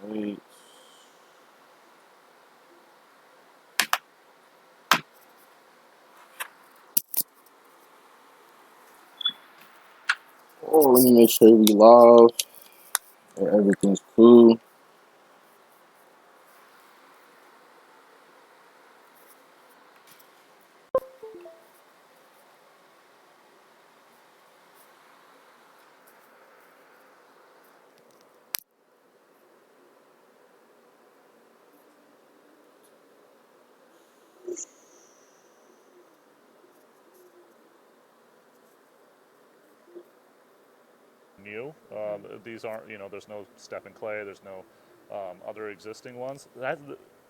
Wait. Oh, let me make sure we live. Everything's cool. New. These aren't, there's no Stephen Clay, there's no other existing ones.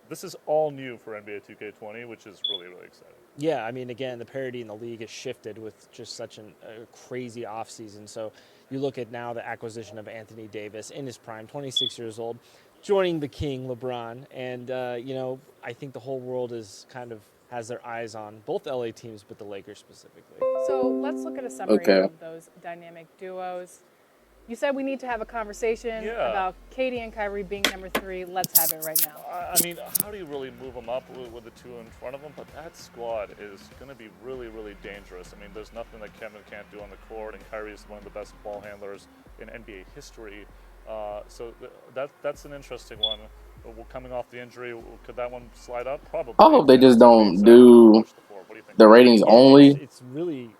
This is all new for NBA 2K20, which is really, really exciting. Yeah, I mean, again, the parity in the league has shifted with just such a crazy offseason. So you look at now the acquisition of Anthony Davis in his prime, 26 years old, joining the king, LeBron. And, I think the whole world is kind of has their eyes on both LA teams, but the Lakers specifically. So let's look at a summary of those dynamic duos. You said we need to have a conversation about KD and Kyrie being number 3. Let's have it right now. I mean, how do you really move them up with the two in front of them? But that squad is going to be really, really dangerous. I mean, there's nothing that Kevin can't do on the court, and Kyrie is one of the best ball handlers in NBA history. So that's an interesting one. Coming off the injury, could that one slide up? Probably. I hope they just don't do the ratings only. It's really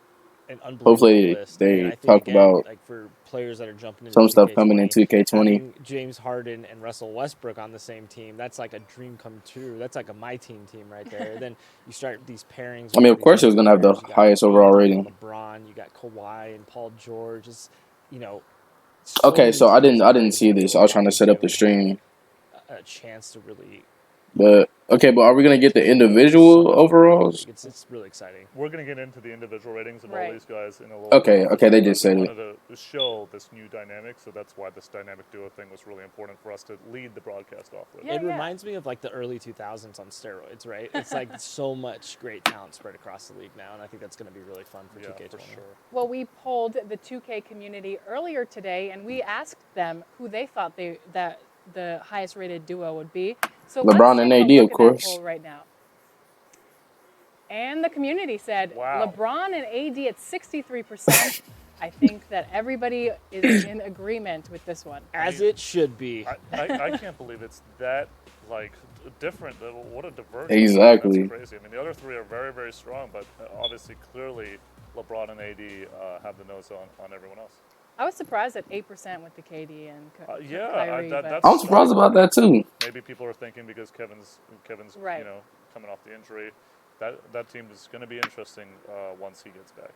an unbelievable Hopefully list. they I think, talk again, about like for players that are jumping into some stuff 2K20, coming in 2K20. having James Harden and Russell Westbrook on the same team, that's like a dream come true. That's like a my team right there. Then you start these pairings. I mean, of course, it was going to have the highest overall rating. LeBron, you got Kawhi and Paul George. It's, Okay, so I didn't see this. I was trying to set up the stream. A chance to really. But are we gonna get the individual overalls? It's really exciting. We're gonna get into the individual ratings of all these guys in a little bit. Okay, they just said it. We wanted to show this new dynamic, so that's why this dynamic duo thing was really important for us to lead the broadcast off with. It reminds me of like the early 2000s on steroids, right? It's like so much great talent spread across the league now, and I think that's gonna be really fun for 2K20. For sure. Well, we polled the 2K community earlier today, and we asked them who they thought that the highest rated duo would be. So LeBron and AD, of course. Right now. And the community said LeBron and AD at 63%. I think that everybody is in agreement with this one. As it should be. I can't believe it's that different. What a divergence. Exactly. That's crazy. I mean, the other three are very, very strong, but obviously, clearly, LeBron and AD have the nose on everyone else. I was surprised at 8% with the KD and Kyrie. I'm surprised about that too. Maybe people are thinking because Kevin's right. Coming off the injury, that team is going to be interesting once he gets back.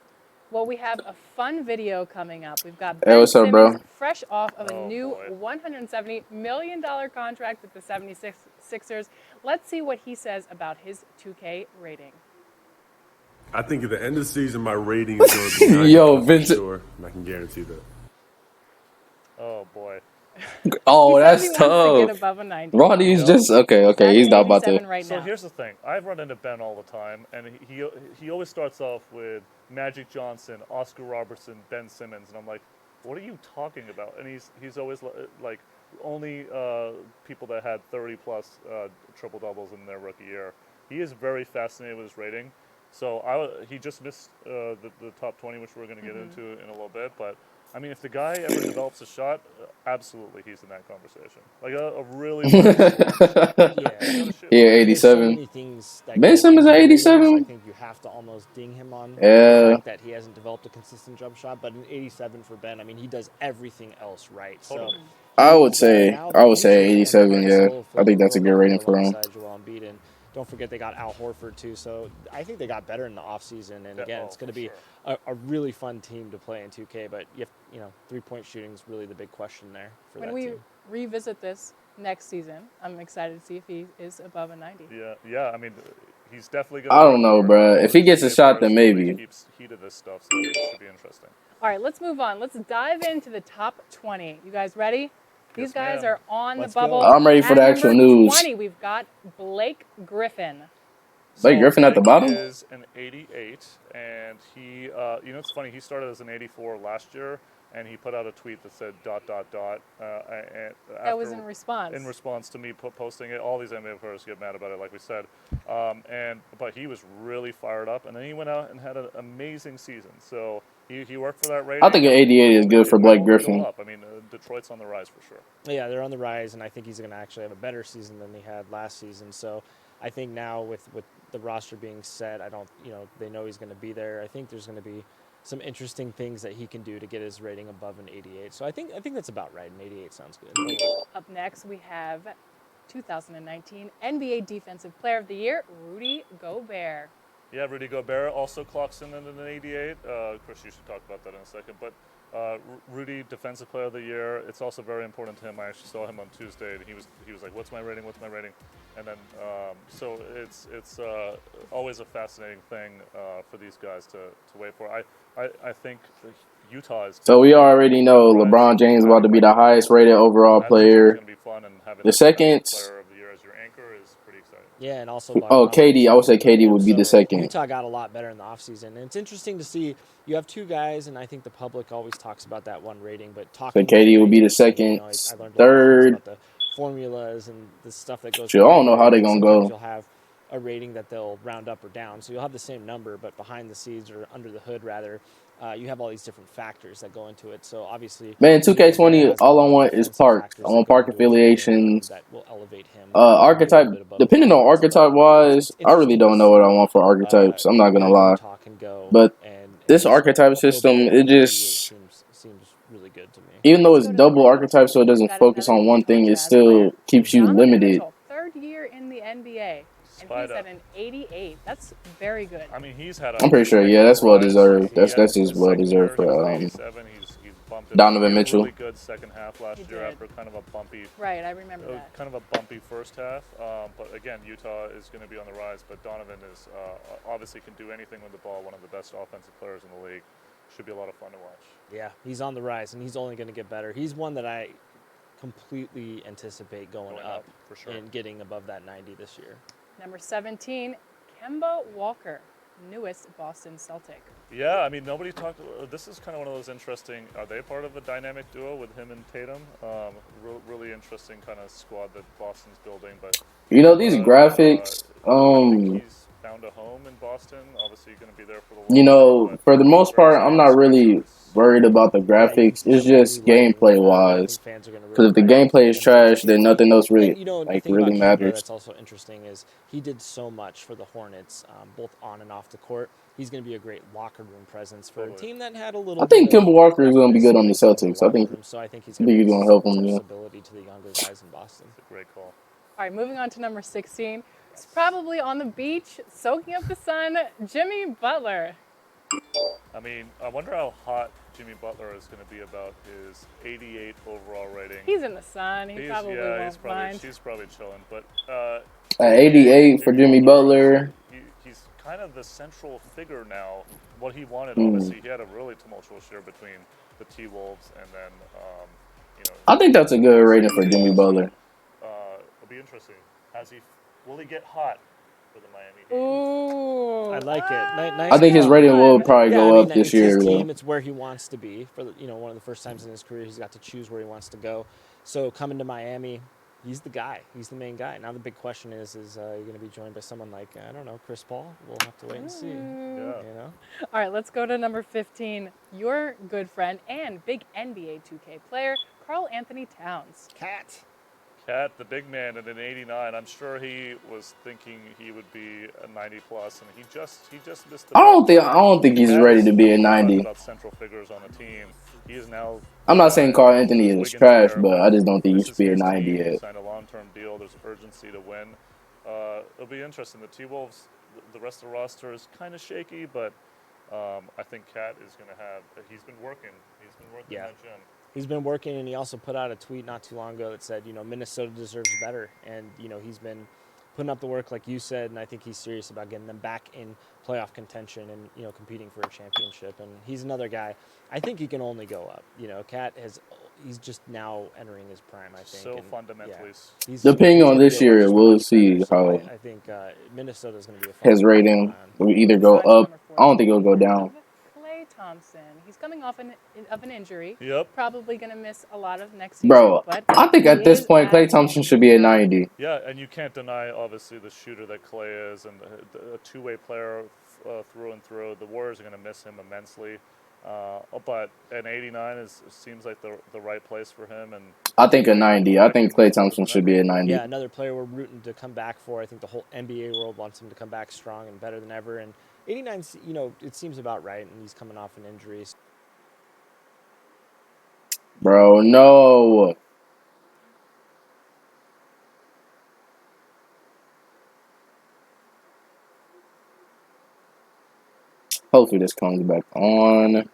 Well, we have a fun video coming up. We've got Ben Simmons, bro? Fresh off of a new $170 million contract with the 76ers. Let's see what he says about his 2K rating. I think at the end of the season, my rating is going to be Vincent. Sure, I can guarantee that. Oh, boy. Oh, that's tough. Ronnie's just okay. He's not about to. Right so here's the thing: I've run into Ben all the time, and he always starts off with Magic Johnson, Oscar Robertson, Ben Simmons, and I'm like, what are you talking about? And he's always like only people that had 30 plus triple doubles in their rookie year. He is very fascinated with his rating. So he just missed the top 20, which we're going to get into in a little bit, but. I mean, if the guy ever develops a shot, absolutely he's in that conversation. Like a really. Yeah, 87. Ben Simmons at 87. I think you have to almost ding him on the fact that he hasn't developed a consistent jump shot. But an 87 for Ben, I mean, he does everything else right. So I would say 87. Yeah, I think that's a good rating for him. Don't forget they got Al Horford too, so I think they got better in the offseason. And again, it's going to be a really fun team to play in 2K. But 3-point shooting is really the big question there for that team. When we revisit this next season, I'm excited to see if he is above a 90. Yeah. I mean, he's definitely going. I don't know, bro. If he gets a shot, then maybe. He keeps heat of this stuff, so it should be interesting. All right, let's move on. Let's dive into the top 20. You guys ready? These guys are on the bubble. I'm ready for the actual news. 20, we've got Blake Griffin. Blake Griffin at the bottom? He is an 88, and he, it's funny, he started as an 84 last year, and he put out a tweet that said ... That was in response. In response to me posting it. All these NBA players get mad about it, like we said. But he was really fired up, and then he went out and had an amazing season. So he worked for that rating. I think an 88 is good for Blake Griffin. I mean, Detroit's on the rise for sure. Yeah, they're on the rise, and I think he's going to actually have a better season than he had last season. So I think now with the roster being set, they know he's going to be there. I think there's going to be some interesting things that he can do to get his rating above an 88. So I think that's about right. An 88 sounds good. Up next, we have 2019 NBA Defensive Player of the Year, Rudy Gobert. Yeah, Rudy Gobert also clocks in at an 88. Chris, you should talk about that in a second. But Rudy, Defensive Player of the Year. It's also very important to him. I actually saw him on Tuesday, and he was like, "What's my rating? What's my rating?" And then so it's always a fascinating thing for these guys to wait for. I think Utah is. So we already know LeBron James about to be the highest rated overall player. It's gonna be fun, and having the second. Player of the year as your anchor is pretty exciting. Yeah, and also. KD. I would say KD would be the second. Utah got a lot better in the offseason. And it's interesting to see you have two guys, and I think the public always talks about that one rating. But talking so KD would be the second. I learned third. About the formulas and the stuff that goes. Sure, I don't know how they're going to go. You'll have a rating that they'll round up or down. So you'll have the same number, but behind the scenes or under the hood, rather, you have all these different factors that go into it. So obviously, man, 2K20, all I want is park. I want park affiliations. That will elevate him. Archetype, depending on archetype wise, I really don't know what I want for archetypes. I'm not gonna lie, but this archetype system, it just seems really good to me. Even though it's double archetype, so it doesn't focus on one thing, it still keeps you limited. Third year in the NBA. And he's at an 88. That's very good. I mean, he's had. I'm pretty sure. Yeah, that's well deserved. That's just well deserved for He's bumped Donovan Mitchell. Really good second half last year after kind of a bumpy. Right, I remember that. Kind of a bumpy first half. But again, Utah is going to be on the rise. But Donovan is obviously can do anything with the ball. One of the best offensive players in the league. Should be a lot of fun to watch. Yeah, he's on the rise, and he's only going to get better. He's one that I completely anticipate going up for sure and getting above that 90 this year. Number 17, Kemba Walker, newest Boston Celtic. Yeah, I mean, nobody talked. This is kind of one of those interesting. Are they part of a dynamic duo with him and Tatum? Really interesting kind of squad that Boston's building. But you know, these graphics. He's found a home in Boston. Obviously, going to be there for the long you know, for the most part, I'm not really worried about the graphics. It's just gameplay wise. Because if the gameplay is trash, then nothing else really really matters. That's also interesting is he did so much for the Hornets, both on and off the court. He's going to be a great locker room presence for a team that had a little. I think Kemba Walker is going to be good on the Celtics. I think he's going to help him. Yeah. Ability to the younger guys in Boston. It's a great call. All right, moving on to number 16. It's probably on the beach, soaking up the sun, Jimmy Butler. I mean, I wonder how hot Jimmy Butler is going to be about his 88 overall rating. He's in the sun. He probably won't mind. He's probably chilling. But 88 for Jimmy Butler. He's kind of the central figure now. What he wanted, obviously, he had a really tumultuous year between the T-Wolves and then, I think that's a good rating for Jimmy Butler. It'll be interesting. Will he get hot for the Miami Heat? Ooh, I like it. Nice I think his rating will probably go up this year. His team, it's where he wants to be. For one of the first times in his career, he's got to choose where he wants to go. So coming to Miami, he's the guy. He's the main guy. Now the big question is he going to be joined by someone like Chris Paul? We'll have to wait and see. Yeah. All right, let's go to number 15. Your good friend and big NBA 2K player, Karl Anthony Towns. Cat, the big man at an 89. I'm sure he was thinking he would be a 90 plus, and he just missed. I don't think he's ready to be a 90. About central figures on the team. He is now. I'm not saying Karl Anthony is trash, but I just don't think he should be a 90 yet. Signed a long-term deal. There's urgency to win. It'll be interesting. The T-Wolves, the rest of the roster is kind of shaky, but I think Cat is going to have. He's been working. In that gym. He's been working, and he also put out a tweet not too long ago that said, Minnesota deserves better. And, he's been putting up the work, like you said, and I think he's serious about getting them back in playoff contention and, competing for a championship. And he's another guy. I think he can only go up. Cat he's just now entering his prime, I think. So fundamentally. Yeah, depending on this year, we'll see how I think Minnesota's going to be a his rating will either go up. I don't think it'll go down. Thompson. He's coming off of an injury. Yep. Probably going to miss a lot of next season. Bro, but I think at this point, Klay Thompson should be a 90. Yeah, and you can't deny, obviously, the shooter that Klay is and a two-way player through and through. The Warriors are going to miss him immensely. But an 89 seems like the right place for him. And I think a 90. I think Klay Thompson should be a 90. Yeah, another player we're rooting to come back for. I think the whole NBA world wants him to come back strong and better than ever. And 89, it seems about right, and he's coming off an injury. Bro, no. Hopefully this comes back on.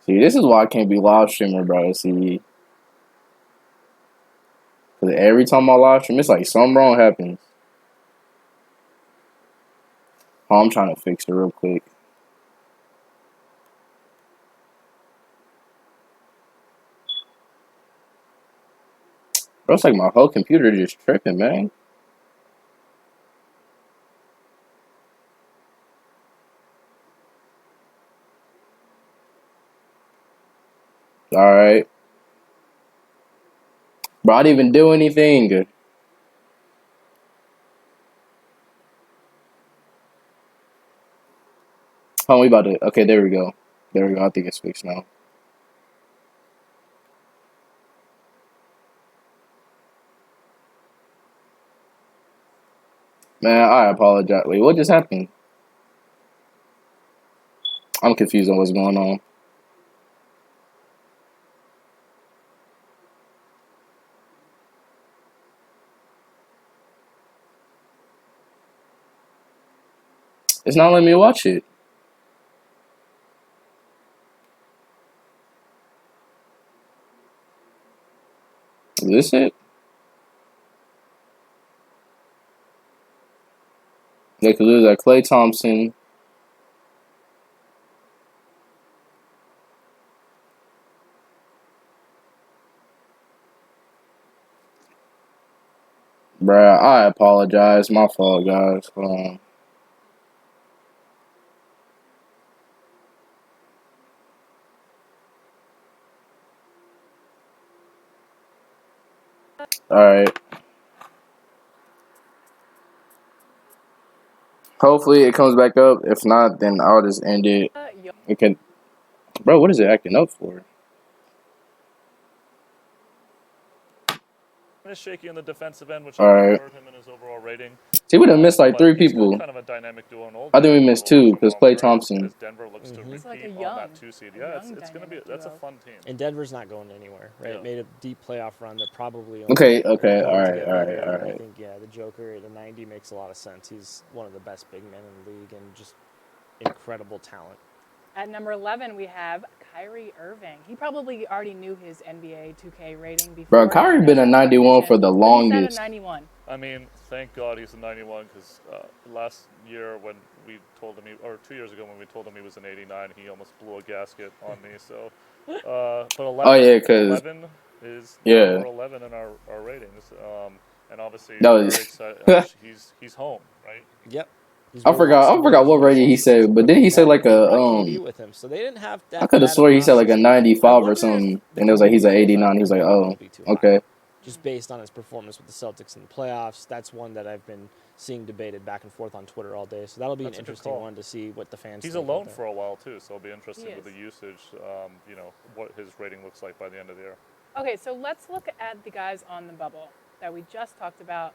See, this is why I can't be live streamer, bro. See, because every time I live stream, it's like something wrong happens. Oh, I'm trying to fix it real quick. Bro, it's like my whole computer just tripping, man. Alright. Bro, I didn't even do anything. Oh, we about to... Okay, there we go. There we go. I think it's fixed now. Man, I apologize. Wait, what just happened? I'm confused on what's going on. It's not letting me watch it. Is this it? Yeah, because it was like Klay Thompson. Bruh, I apologize. My fault, guys. Hold on. Alright. Hopefully it comes back up. If not, then I'll just end it. It can... Bro, what is it acting up for? Is shaky on the defensive end, which I hurt him in his overall rating. See, we done missed like 3 people. Kind of a dynamic duo in old I think we missed 2 because Klay Thompson. Denver looks to repeat on that 2 seed. Yeah, it's gonna be that's a fun team. And Denver's not going anywhere, right? Yeah. Made a deep playoff run. They're probably okay. All right. I think the Joker at the 90 makes a lot of sense. He's one of the best big men in the league and just incredible talent. At number 11, we have Kyrie Irving. He probably already knew his NBA 2K rating before. Bro, Kyrie been a 91 for the longest. He's at a 91. I mean, thank God he's a 91 because last year when we told him, or 2 years ago when we told him he was an 89, he almost blew a gasket on me. So, but 11, oh yeah, because 11 is number 11 in our ratings, and obviously very excited. he's home, right? Yep. I forgot what rating he said, but didn't he say like a with him, so they didn't have that. I could have sworn he said like a 95 or something, and it was like he's an 89. He was like, oh, okay. Just based on his performance with the Celtics in the playoffs, that's one that I've been seeing debated back and forth on Twitter all day. So that'll be an interesting one to see what the fans. He's alone for a while too, so it'll be interesting with the usage. What his rating looks like by the end of the year. Okay, so let's look at the guys on the bubble that we just talked about.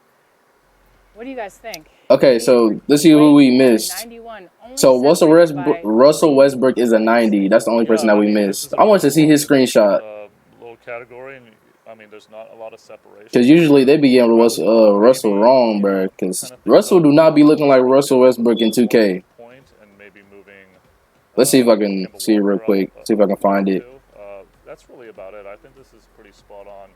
What do you guys think? Okay, so let's see who we missed. 91. So Russell Westbrook is a 90. That's the only person that we missed. I want to see his screenshot. Low category, and I mean, there's not a lot of separation. Because usually they be getting Russell wrong, bro. Because Russell do not be looking like Russell Westbrook in 2K. Let's see if I can see it real quick. See if I can find it. That's really about it. I think this is pretty spot on.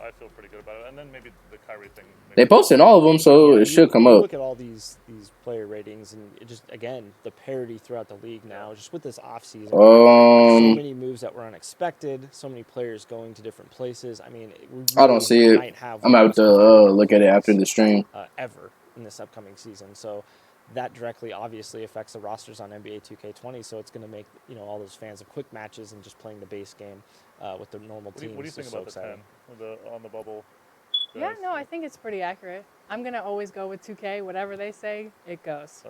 I feel pretty good about it. And then maybe the Kyrie thing. They posted all of them, so it should come up. Look at all these player ratings, and it just, again, the parity throughout the league now, just with this offseason. So many moves that were unexpected, so many players going to different places. I mean, I don't see it. I'm about to look at it after the stream. Ever in this upcoming season. So that directly obviously affects the rosters on NBA 2K20. So it's going to make all those fans of quick matches and just playing the base game with the normal teams. What do you think about the 10 on the bubble? Yeah, no, I think it's pretty accurate. I'm going to always go with 2K. Whatever they say, it goes.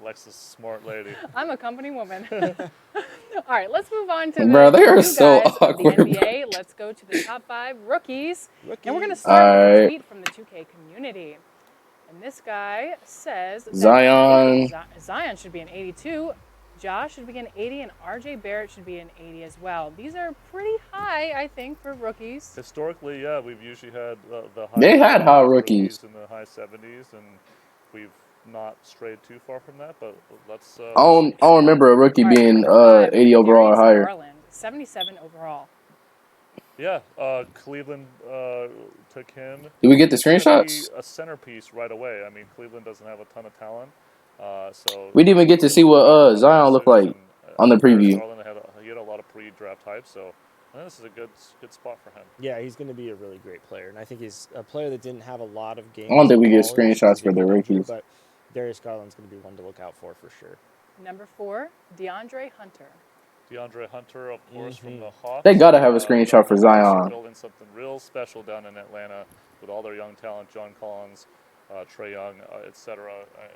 Lexus, smart lady. I'm a company woman. All right, let's move on to Bro, they are so guys awkward. The NBA. Let's go to the top 5 rookies. And we're going to start with a tweet from the 2K community. And this guy says that Zion should be an 82. Josh should be an 80, and RJ Barrett should be an 80 as well. These are pretty high, I think, for rookies. Historically, yeah, we've usually had the high. They had high rookies in the high 70s, and we've not strayed too far from that. But let's. I don't remember a rookie being 80 overall or higher. Garland, 77 overall. Yeah, Cleveland took him. Did we get the screenshots? A centerpiece right away. I mean, Cleveland doesn't have a ton of talent. So we didn't even get to see what Zion looked like on the preview. He had a lot of pre-draft hype, so I think this is a good spot for him. Yeah, he's going to be a really great player, and I think he's a player that didn't have a lot of games. I don't think we get screenshots for the rookies. But Darius Garland's going to be one to look out for sure. Number 4, DeAndre Hunter. DeAndre Hunter, of course, from the Hawks. They got to have a screenshot for Zion. Building something real special down in Atlanta with all their young talent, John Collins, Trae Young, etc.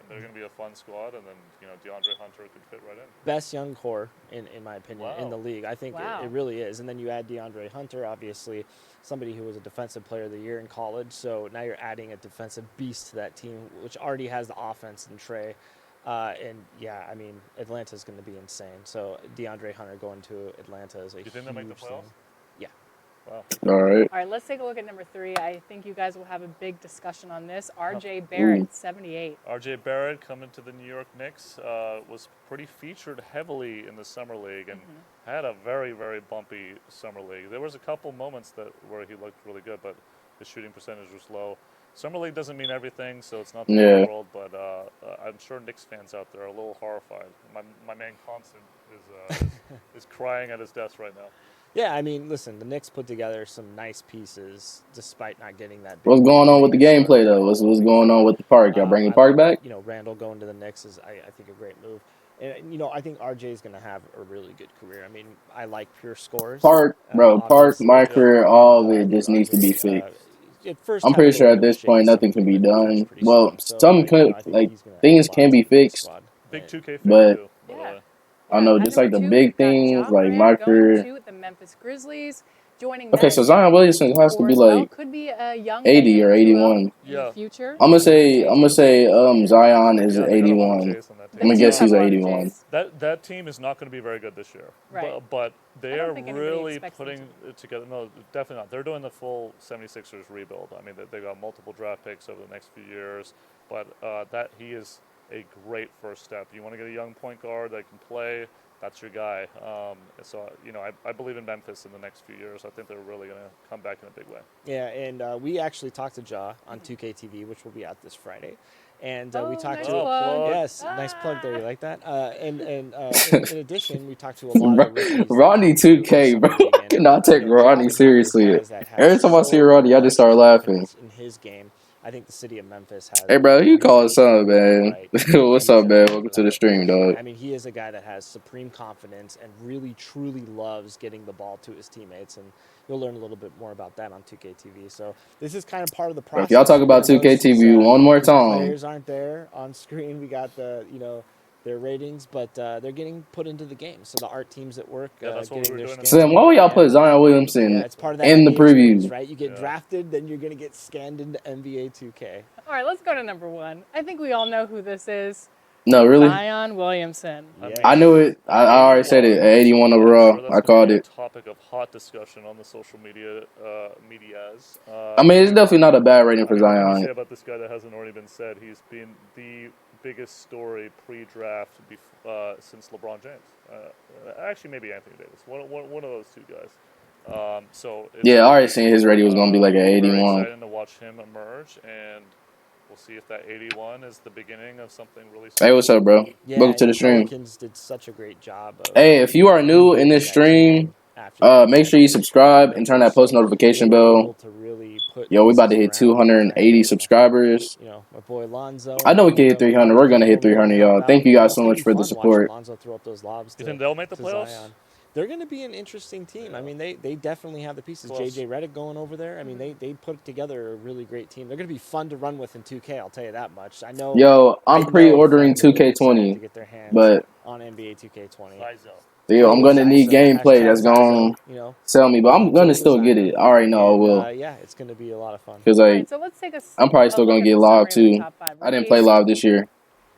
They're going to be a fun squad, and then DeAndre Hunter could fit right in. Best young core, in my opinion, in the league. I think it really is. And then you add DeAndre Hunter, obviously somebody who was a defensive player of the year in college. So now you're adding a defensive beast to that team, which already has the offense in Trae. And yeah, I mean, Atlanta's going to be insane. So DeAndre Hunter going to Atlanta is a huge thing. You think they make the playoffs? Yeah. Wow. All right, let's take a look at number 3. I think you guys will have a big discussion on this. RJ Barrett, 78. RJ Barrett coming to the New York Knicks was pretty featured heavily in the summer league and had a very, very bumpy summer league. There was a couple moments where he looked really good, but his shooting percentage was low. Summer league doesn't mean everything, so it's not the whole world. But I'm sure Knicks fans out there are a little horrified. My man Constant is crying at his desk right now. Yeah, I mean, listen, the Knicks put together some nice pieces despite not getting that. What's going on with the gameplay, though? What's going on with the park? Y'all bringing Park back? Randall going to the Knicks is, I think, a great move. And, I think RJ is going to have a really good career. I mean, I like pure scores. Park, my career, all of it just needs to be fixed. I'm pretty sure at this point nothing can be done. Well, some could, things can be fixed. Big 2K but yeah. I don't know, just like the big things, like my career. The Memphis Grizzlies. Okay, so Zion Williamson has to be like 80 or 81. Yeah. Future. I'm gonna say Zion is 81. I'm gonna guess he's 81. That team is not going to be very good this year. Right. But they are really putting it together. No, definitely not. They're doing the full 76ers rebuild. I mean, they got multiple draft picks over the next few years. But he is a great first step. You want to get a young point guard that can play. That's your guy. So, I believe in Memphis in the next few years. I think they're really going to come back in a big way. Yeah, and we actually talked to Ja on 2K TV, which will be out this Friday. And we talked to nice plug there. You like that? And in addition, we talked to a lot of rookies. Ronnie 2K, bro. I cannot take Ronnie seriously. Every time I see Ronnie, I just start laughing. In his game, I think the city of Memphis has. Hey, bro, you call us up, man. What's up, man? Welcome to the stream, dog. I mean, he is a guy that has supreme confidence and really, truly loves getting the ball to his teammates. And you'll learn a little bit more about that on 2K TV. So this is kind of part of the process. If y'all talk about 2K TV one more time. Players aren't there on screen. We got their ratings, but they're getting put into the game. So the art teams at work getting their scans. So then why would y'all put Zion Williamson it's part of that in the previews? Right? You get drafted, then you're going to get scanned into NBA 2K. All right, let's go to number 1. I think we all know who this is. No, really? Zion Williamson. I knew it. I already said it. 81 overall. I called it. Topic of hot discussion on the social medias. I mean, it's definitely not a bad rating for Zion. What do you say about this guy that hasn't already been said? He's been the biggest story pre-draft since LeBron James. Actually, maybe Anthony Davis. One of those two guys. I already seen his rating was going to be like an 81. Very excited to watch him emerge, and we'll see if that 81 is the beginning of something really special. Hey, what's up, bro? Yeah, welcome to the stream. Pelicans did such a great job. Hey, if you are new in this stream, make sure you subscribe and turn that post notification bell. Yo, we about to hit 280 subscribers. boy Lonzo. I know we can hit 300. We're gonna hit 300, y'all. Thank you guys so much for the support. Lonzo throw up those lobs. You think they'll make the playoffs? Zion. They're going to be an interesting team. Yeah. I mean, they definitely have the pieces. Close. JJ Redick going over there. I mean, they put together a really great team. They're going to be fun to run with in 2K. I'll tell you that much. I know. Yo, I'm pre-ordering fans are really excited 2K20, to get their hands but on NBA 2K20. yo, I'm gonna need gameplay that's gonna sell me, but I'm gonna still get it. I already know I will. Yeah, it's going to be a lot of fun. Cause All like right, so let's take I'm probably still gonna get live too. I didn't play live this year.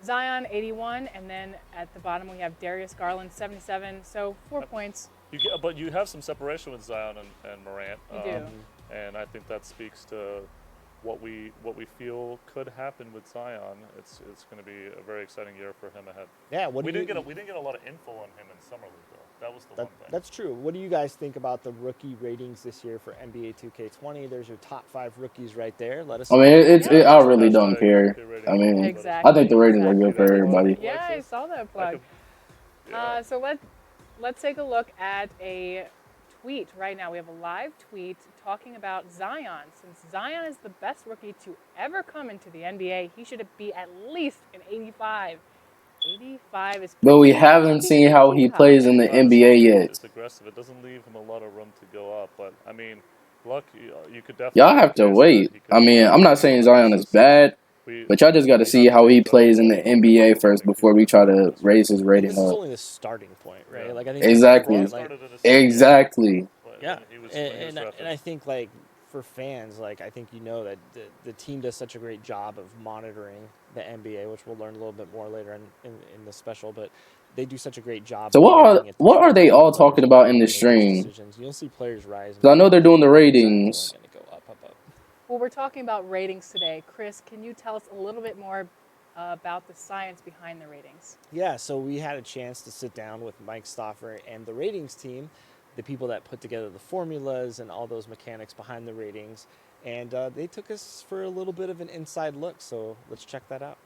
Zion 81, and then at the bottom we have Darius Garland 77. So 4 points. But you have some separation with Zion and Morant. You do. And I think that speaks to what we feel could happen with Zion. It's going to be a very exciting year for him ahead. Yeah, we didn't get a lot of info on him in summer league though. That was the one thing. That's true. What do you guys think about the rookie ratings this year for NBA 2K20? There's your top 5 rookies right there. Let us know. I mean, I really don't care. I mean, Exactly. I think the ratings are good for everybody. Yeah, I saw that plug. So let's take a look at a tweet right now. We have a live tweet talking about Zion. Since Zion is the best rookie to ever come into the NBA, he should be at least an 85. 85 is. But we haven't seen how he plays in the NBA yet. It's aggressive. It doesn't leave him a lot of room to go up. But I mean, luck, you could definitely. Y'all have to wait. I mean, I'm not saying Zion is bad, but y'all just got to see how he plays in the NBA first before we try to raise his rating This is up. only the starting point, right? Like I think Exactly. Exactly. Yeah, and I think like for fans, like I think that the team does such a great job of monitoring the NBA, which we'll learn a little bit more later in the special, but they do such a great job. So what are they all talking about in the stream? You'll see players rise. I know they're doing the ratings. Well, we're talking about ratings today. Chris, can you tell us a little bit more about the science behind the ratings? Yeah, so we had a chance to sit down with Mike Stauffer and the ratings team, the people that put together the formulas and all those mechanics behind the ratings, and they took us for a little bit of an inside look, so let's check that out.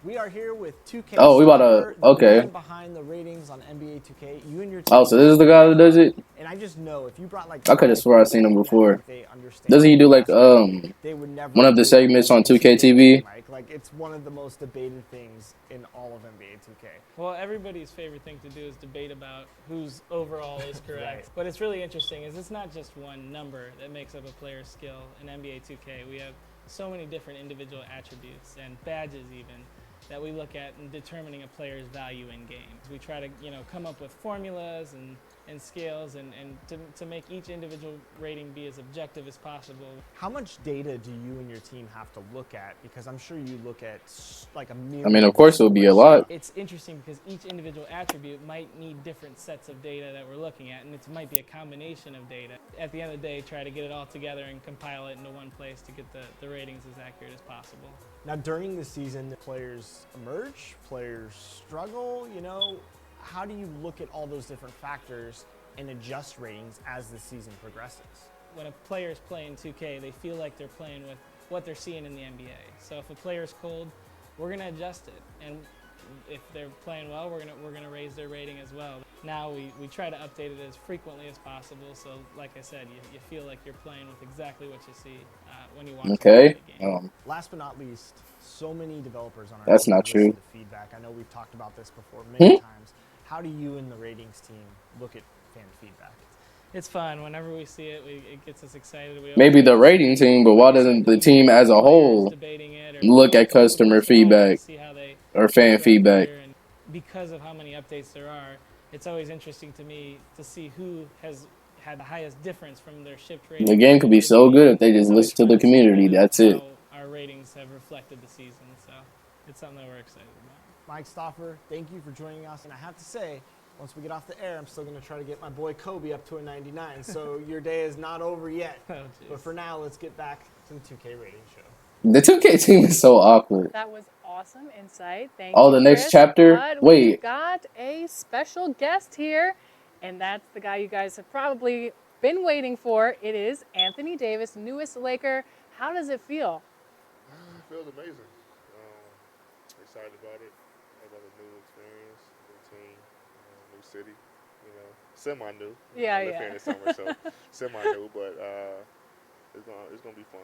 We are here with 2K. Oh, we about to, okay. Behind the ratings on NBA 2K. You and your team. Oh, so this is the guy that does it? And I just know if you brought like. I could have swore I've seen him before. Doesn't he do like one of the segments on 2K TV? Like it's one of the most debated things in all of NBA 2K. Well, everybody's favorite thing to do is debate about whose overall is correct. Right. But it's really interesting is it's not just one number that makes up a player's skill in NBA 2K. We have so many different individual attributes and badges even that we look at in determining a player's value in games. We try to, come up with formulas and scales and to make each individual rating be as objective as possible. How much data do you and your team have to look at? Because I'm sure you look at like a million. I mean, of course it would be a lot. It's interesting because each individual attribute might need different sets of data that we're looking at, and it might be a combination of data. At the end of the day, try to get it all together and compile it into one place to get the ratings as accurate as possible. Now, during the season, players emerge, players struggle, How do you look at all those different factors and adjust ratings as the season progresses? When a player's playing 2K, they feel like they're playing with what they're seeing in the NBA. So if a player's cold, we're going to adjust it. And if they're playing well, we're gonna raise their rating as well. Now we try to update it as frequently as possible. So like I said, you feel like you're playing with exactly what you see when you watch the game. Last but not least, so many developers on our That's team not true. listen to feedback. I know we've talked about this before many times. How do you and the ratings team look at fan feedback? It's fun. Whenever we see it, it gets us excited. Maybe the rating team, but why doesn't the team as a whole look at customer feedback or fan feedback? Because of how many updates there are, it's always interesting to me to see who has had the highest difference from their shipped rating. The game could be so good if they just listen to the community. That's it. Our ratings have reflected the season, so it's something that we're excited about. Mike Stauffer, thank you for joining us. And I have to say, once we get off the air, I'm still going to try to get my boy Kobe up to a 99. So your day is not over yet. But for now, let's get back to the 2K rating show. The 2K team is so awkward. That was awesome insight. Thank you. Oh, the next Chris. chapter? But Wait. We've got a special guest here, and that's the guy you guys have probably been waiting for. It is Anthony Davis, newest Laker. How does it feel? It feels amazing. Excited about it. About the new experience, new team, new city. Semi-new. Yeah. Lived here in the summer, so semi-new, but it's gonna be fun.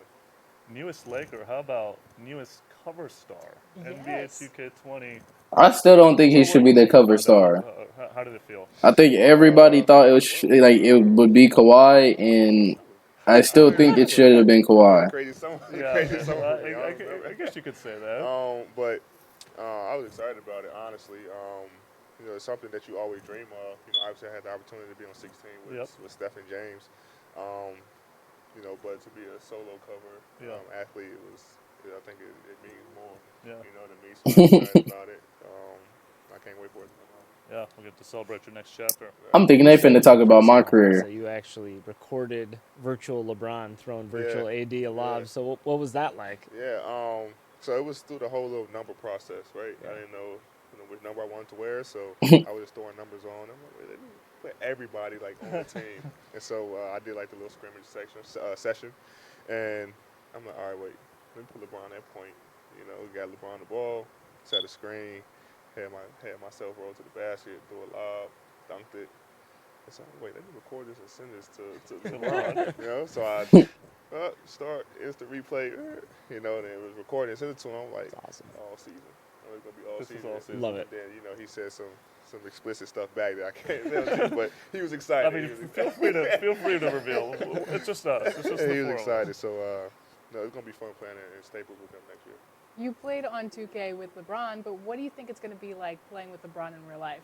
newest Laker. How about newest cover star? Yes. NBA 2K20. I still don't think he should be the cover star. How did it feel? I think everybody thought it was like it would be Kawhi, and I still think it should have been Kawhi. Crazy summer. Yeah, Crazy summer. I guess you could say that. But I was excited about it, honestly. You know, it's something that you always dream of. You know, obviously I had the opportunity to be on 16 with Steph and James. You know, but to be a solo cover athlete, it was. I think it means more. Yeah. You know, to me, so I'm excited about it. I can't wait for it. Yeah, we'll get to celebrate your next chapter. I'm thinking they finna talk about my career. So you actually recorded virtual LeBron throwing virtual AD a lob. So what was that like? Yeah. So it was through the whole little number process, right? I didn't know, which number I wanted to wear, so I was just throwing numbers on. I'm like, let me put everybody like on the team, and so I did like the little scrimmage session, and I'm like, all right, wait, let me put LeBron at point. You know, we got LeBron the ball, set a screen, had myself roll to the basket, threw a lob, dunked it. And so wait, let me record this and send this to LeBron. You know, so I start instant replay. You know, and it was recorded and sent it to him. I'm like, That's awesome. all season. It's gonna be all This is season. all season. Love it. And then he said some explicit stuff back that I can't tell you, but he was excited. I mean, feel free to reveal. It's just us. It's just He the was four excited. of us. So it's gonna be fun playing in Staples with him next year. You played on 2K with LeBron, but what do you think it's going to be like playing with LeBron in real life?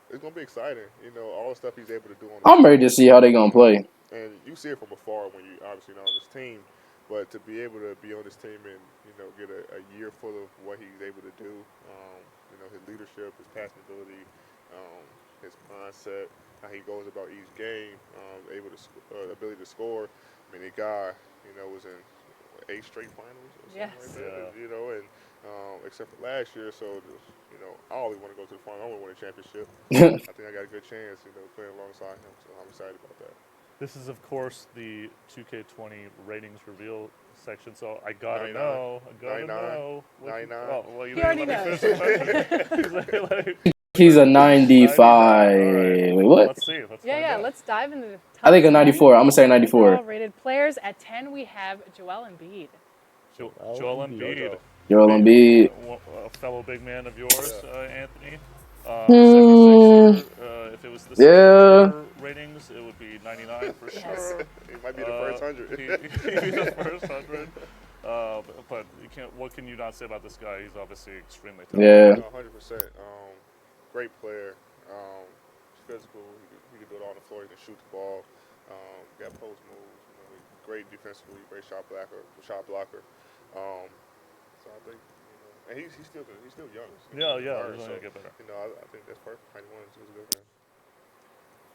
It's gonna be exciting. You know, all the stuff he's able to do on. I'm ready to see how they gonna play. And you see it from afar when you obviously not on this team, but to be able to be on this team and get a year full of what he's able to do, his leadership, his passing ability, his mindset, how he goes about each game, ability to score. I mean, the guy, was in 8 straight finals or something like that. And except for last year, so I always want to go to the final. I want to win a championship. I think I got a good chance, playing alongside him. So I'm excited about that. This is, of course, the 2K20 ratings reveal section, so I gotta know. 99. Oh, well, He already knows. He's a 95. Right. Wait, what? Let's see. Let's Yeah, find out. let's dive into the top I think a 10 94. I'm gonna say 94. overall rated players. At 10, we have Joel Embiid. Joel Embiid. Joel Embiid. A fellow big man of yours, Anthony. 76er, if it was the 76er ratings, it would be 99 for sure. He might be the first 100. He'd be the first 100. But you can't. What can you not say about this guy? He's obviously extremely talented. Yeah. 100%. Great player. Physical. He can do it all on the floor. He can shoot the ball. Got post moves. Great defensively. Great shot blocker. So I think. And he's still young. He's only so, gonna get better. I think that's perfect. 91 is a good man.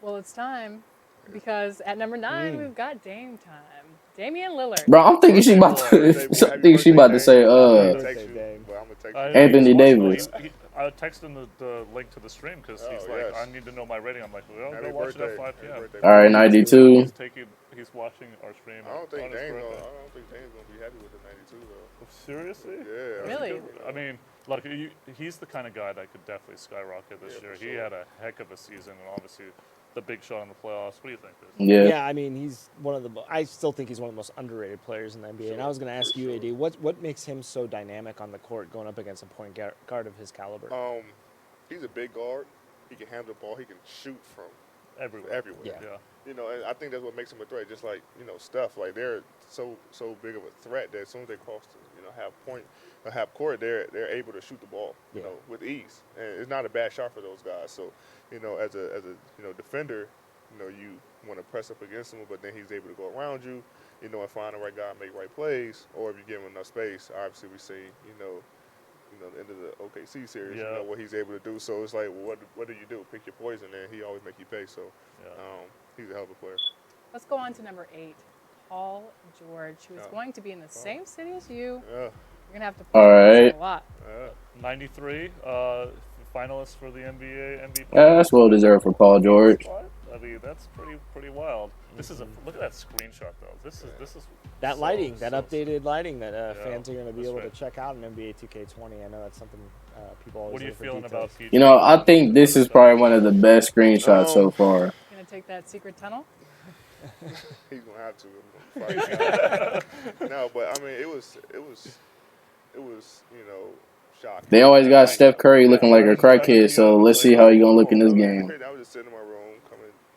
Well, it's time because at number 9, we've got Dame time. Damian Lillard. Bro, I'm thinking she about to. I think she about to say Anthony Davis. I texted him the link to the stream because he's like, I need to know my rating. I'm like, well, go watch it at 5 p.m. All right, 92. He's watching our stream. I don't think Dame's birthday. gonna be happy with the 92 though. Seriously? Yeah. Really? I mean, like he's the kind of guy that could definitely skyrocket this year. He had a heck of a season, and obviously the big shot in the playoffs. What do you think, Chris? Yeah. I mean, he's one of the. I still think he's one of the most underrated players in the NBA. And I was going to ask you, AD, what makes him so dynamic on the court, going up against a point guard of his caliber? He's a big guard. He can handle the ball. He can shoot from Everywhere. Yeah. And I think that's what makes him a threat. Just like Steph, like they're so big of a threat that as soon as they cross half court, they're able to shoot the ball, with ease. And it's not a bad shot for those guys. So, as a defender, you want to press up against him, but then he's able to go around you, and find the right guy, and make right plays. Or if you give him enough space, obviously we see, the end of the OKC series, what he's able to do. So it's like, well, what do you do? Pick your poison, and he always make you pay. So he's a hell of a player. Let's go on to number 8, Paul George, who is going to be in the same city as you. Yeah. You're going to have to play a lot. 93 finalists for the NBA MVP. Yeah, that's well deserved for Paul George. I mean, that's pretty wild. This is look at that screenshot though. This is that lighting, that so updated lighting that fans are going to be that's able right. to check out in NBA 2K20. I know that's something people always. What are you look for feeling details. about PG? I think this is probably one of the best screenshots so far. Going to take that secret tunnel? He's gonna have to. Fight. No, but I mean, it was shocking. They always got Steph Curry looking like a crackhead, so let's see how he gonna look in this game. I was just sitting in my room,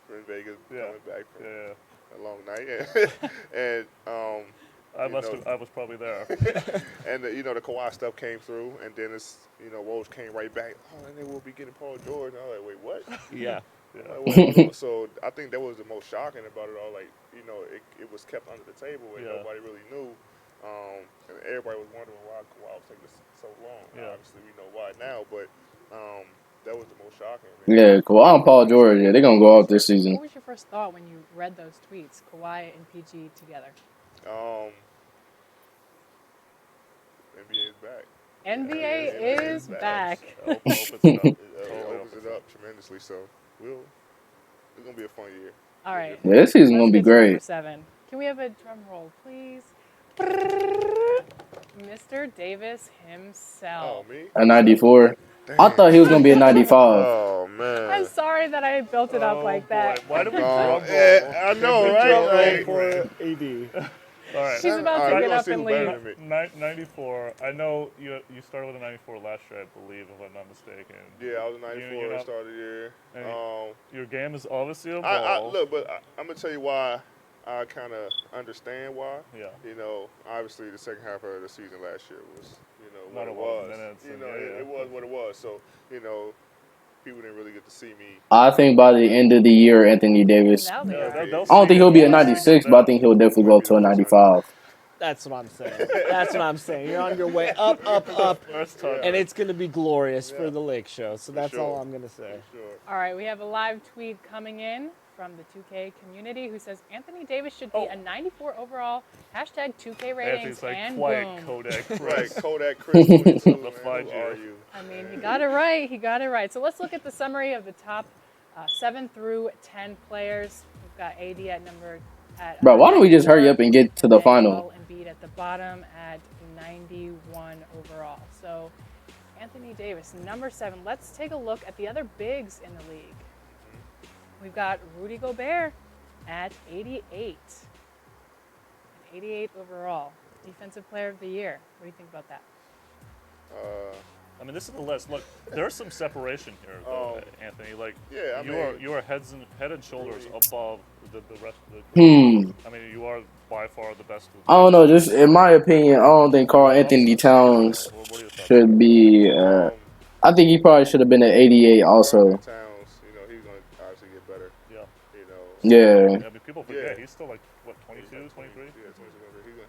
in Vegas, Yeah. coming back from Yeah. a long night, and I was probably there. and the Kawhi stuff came through, and then Woj came right back. Oh, and then we'll be getting Paul George. And I was like, wait, what? Yeah. So I think that was the most shocking about it all. Like, it was kept under the table and nobody really knew. And everybody was wondering why Kawhi was taking so long. Yeah. Obviously, we know why now, but that was the most shocking. Yeah, Kawhi and Paul George, yeah, they're gonna go out this season. What was your first thought when you read those tweets, Kawhi and PG together? NBA is back. NBA is back. It Opens it up tremendously. So it's gonna be a fun year. All right. Yeah, this season gonna Let's be get to number great. 7. Can we have a drum roll, please? Mr. Davis Oh, himself. me? A 94. I thought he was gonna be a 95. Oh man. I'm sorry that I built it up like that. Why did we drum roll? I know, right? For AD. All right. She's about All to right, get we're up gonna and see who better leave. than me. 94. I know you started with a 94 last year, I believe, if I'm not mistaken. Yeah, I was a 94 You're at not- the start of the year. And your game is obviously I evolved. look, but I'm gonna tell you why. I kind of understand why. Yeah. Obviously the second half of the season last year was, what Not a it lot of was. minutes and It was what it was. So, people didn't really get to see me. I think by the end of the year, Anthony Davis. Now they Yeah, are. they'll I don't think see he'll be a it. 96, but I think he'll definitely go to a 95. That's what I'm saying. That's what I'm saying. You're on your way up, First time. and it's going to be glorious for the Lake Show. So that's sure. all I'm going to say. Sure. All right, we have a live tweet coming in from the 2K community who says Anthony Davis should be a 94 overall. Hashtag 2K ratings Anthony's like, and quiet, boom. Kodak Right, Chris. Kodak Chris 22, man. find Who you. are you? I mean, he got it right. He got it right. So let's look at the summary of the top 7 through 10 players. We've got AD at number. Bro, why don't we just hurry up and get to the final? Embiid at the bottom at 91 overall. So Anthony Davis, number 7. Let's take a look at the other bigs in the league. We've got Rudy Gobert at 88. 88 overall. Defensive Player of the Year. What do you think about that? I mean, this is the list. Look, there's some separation here, though, Anthony. Like, yeah, you are head and shoulders above the rest of the. I mean, you are by far the best. I don't know. Just in my opinion, I don't think Karl Anthony Towns What are your thoughts? should be. I think he probably should have been at 88 also. Towns, he's going to obviously get better. Yeah. Yeah. I mean, people forget Yeah. he's still like what, 22, 23. Yeah, 22.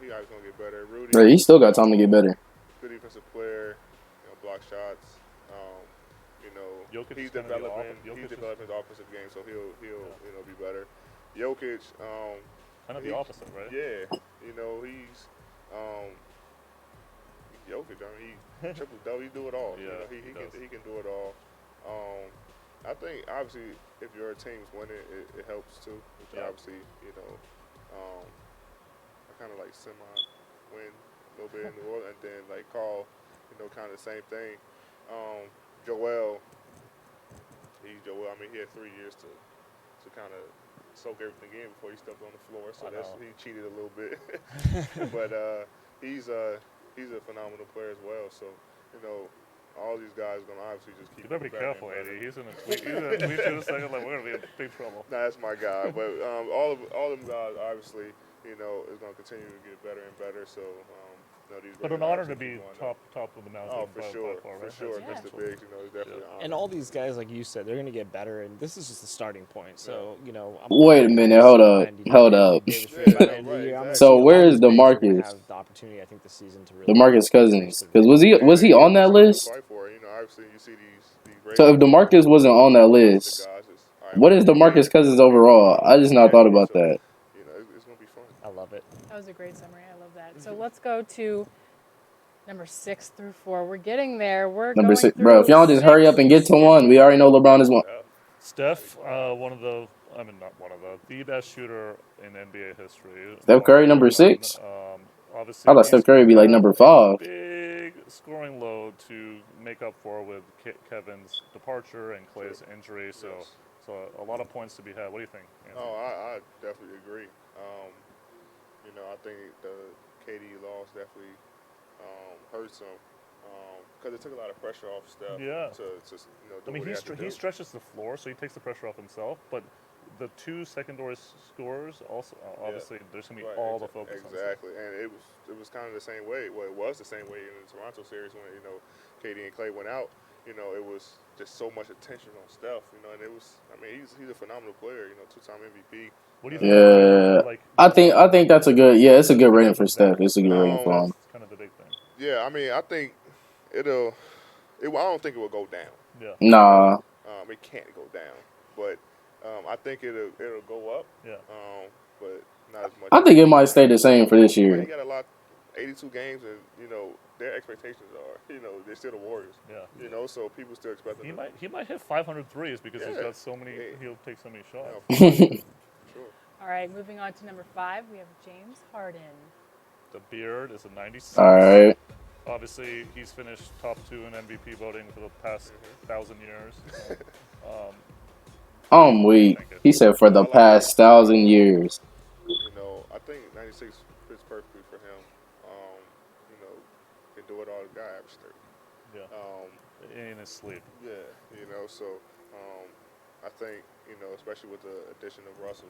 He obviously going to get better. Rudy, But he still got time to get better. good defensive player. Block shots. Jokic He's is gonna be developing. Jokic He's is- developing his offensive game, so he'll be better. Jokic, Kind of the opposite, right? yeah, he's Jokic. I mean, he triple double. He do it all. Yeah, he he does. can do it all. I think obviously if your team's winning, it helps too. Which Yeah. obviously I kind of like semi-win a little bit in New Orleans, and then like Carl, kind of the same thing. Joel. I mean, he had 3 years to kind of soak everything in before he stepped on the floor. So he cheated a little bit, but he's a phenomenal player as well. So all these guys are gonna obviously just keep. You better be getting careful, better and Eddie. better. He's gonna tweet you in a second. Like, we're gonna be in big trouble. Nah, that's my guy. But all of them guys obviously is gonna continue to get better and better. So these. But an honor to be top of the mountain. Oh, for sure, by far, for right? sure. Yeah. Mr. Biggs, it's definitely an honor. And all these guys, like you said, they're going to get better, and this is just the starting point. So, I'm Wait a minute, hold up. So where is DeMarcus? Have the opportunity, I think, this season to really DeMarcus Cousins, because was he on that list? Fight for it. Obviously you see these. So if DeMarcus wasn't on that list, what is DeMarcus Cousins overall? I just not thought about that. It's gonna be fun. I love it. That was a great summary. I love that. So let's go to number 6 through 4. We're getting there. We're Number going 6, bro. If y'all just hurry up and get to 1, we already know LeBron is 1. Steph, the best shooter in NBA history. Steph Curry, number 6? Obviously, I thought Steph Curry would be like number 5. Big scoring load to make up for with Kevin's departure and Clay's injury. So So a lot of points to be had. What do you think, Anthony? Oh, I definitely agree. I think the KD loss definitely hurts him because it took a lot of pressure off Steph. Yeah. To I do mean, what he has to do. he stretches the floor, so he takes the pressure off himself. But the two secondary scorers also, obviously, there's gonna be Right, all the focus on Steph. exactly, and it was kind of the same way. Well, it was the same way in the Toronto series when KD and Clay went out. It was just so much attention on Steph. And it was. I mean, he's a phenomenal player. 2-time MVP. What do you think? Yeah, Like, I think that's a good. Yeah, it's a good rating for Steph. It's a good rating for him. That's kind of the big thing. Yeah, I mean, I think I don't think it will go down. Yeah. Nah. It can't go down, but I think it'll go up. Yeah. But not as much. I think it might stay the same for this He year. got a lot, 82 games, and their expectations are, they're still the Warriors. Yeah. So people still expect them. He might hit 500 threes because he's Yeah. got so many. He'll take so many shots. Sure. All right, moving on to number 5, we have James Harden. The beard is a 96. All right. Obviously, he's finished top 2 in MVP voting for the past 1,000 years. So, I'm weak. He said for the past 1,000 years. I think 96 fits perfectly for him. Can do it all. The guy averaged 30. yeah. In his sleep. Yeah. So I think especially with the addition of Russell.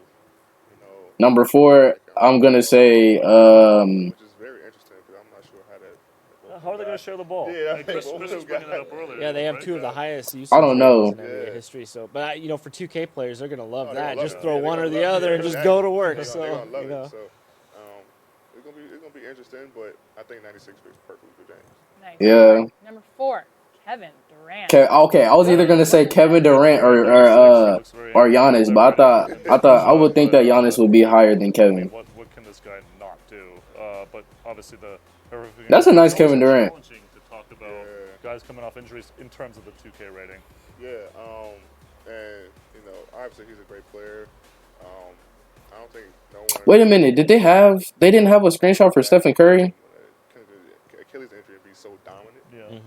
Number 4, I'm gonna say. Which is very interesting because I'm not sure how that. How are they going to share the ball? Yeah, Like, Chris was bringing it up earlier. Yeah, they have right? 2 of the highest usage I don't know. ratings in NBA history. So, but for 2K players, they're gonna love Oh, that. they're gonna love Just it. throw Yeah, they're one or gonna the love it. other Yeah, and just exactly. go to work. They're So, gonna love you know. it. So it's gonna be interesting, but I think 96 fits perfectly for James. Nice. Yeah. Number 4, Kevin Durant. Okay, I was either gonna say Kevin Durant or Giannis, but I thought I would think that Giannis would be higher than I mean, Kevin. what can this guy not do? But obviously That's a nice it's Kevin also Durant. challenging to talk about guys coming off injuries in terms of the 2K rating. Yeah, and obviously he's a great player. I don't think no one. Wait a minute, they didn't have a screenshot for Stephen Curry? Achilles injury be so dominant. Yeah.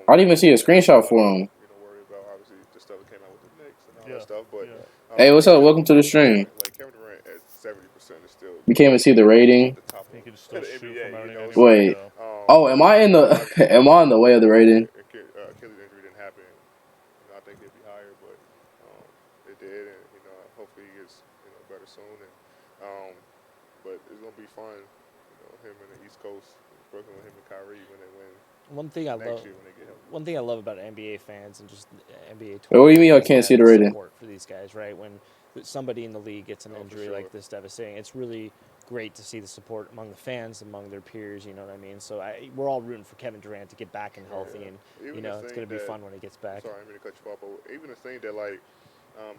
I didn't even see a screenshot for him. Worried about obviously the stuff that came out with the Knicks and all Yeah. that stuff, but Hey, what's up? Welcome to the stream. Like Kevin Durant at 70% is still You can't even see the rating. the top He of can still the shoot NBA, from anywhere. Wait. Oh, am I in the way of the rating? Achilles injury didn't happen. I think it'd be higher, but it did, and hopefully he gets better soon. And but it's gonna be fun. Him and the East Coast, Brooklyn with him and Kyrie when they win One thing I next love. year when they get him. One thing I love about NBA fans and just NBA. Wait, what do you mean I is can't see that the rating? Support for these guys, right? When somebody in the league gets an Oh, for injury sure. like this devastating, it's really great to see the support among the fans, among their peers. You know what I mean? So we're all rooting for Kevin Durant to get back and healthy, and Even the it's thing going to be that- fun when he gets back. Sorry, I didn't mean to cut you off, but even the thing that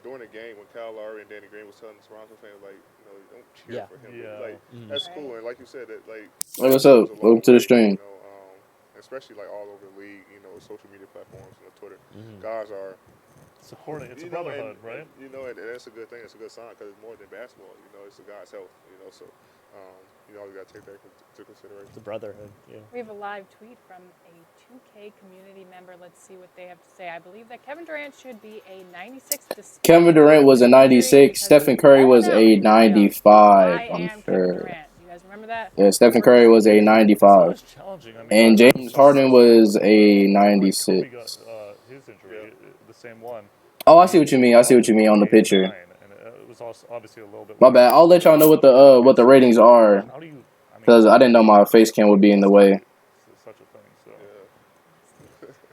during the game when Kyle Lowry and Danny Green was telling the Toronto fans don't cheer Yeah. for him. Yeah. That's cool, and like you said, that Hey, what's up? goes a long Welcome to the way, stream. especially all over the league, social media platforms, Twitter. Mm-hmm. Guys are Supporting. It's a you know, brotherhood, and, right? and that's a good thing. It's a good sign because it's more than basketball. It's a guy's health. So you always got to take that into consideration. The brotherhood. Yeah. We have a live tweet from a 2K community member. Let's see what they have to say. I believe that Kevin Durant should be a 96. Kevin Durant was a 96. Stephen Curry was a 95. I I'm am Kevin sure. Durant. You guys remember that? Yeah, Stephen Curry was a It's 95, always challenging. I mean, and James Harden was a Kobe 96. got his injury, the same one. Oh, I see what you mean. I see what you mean on the picture. 89, and it was also obviously a little bit. My bad. I'll let y'all know what the ratings are How do you? because I didn't know my face cam would be in the way. It's such a thing. So.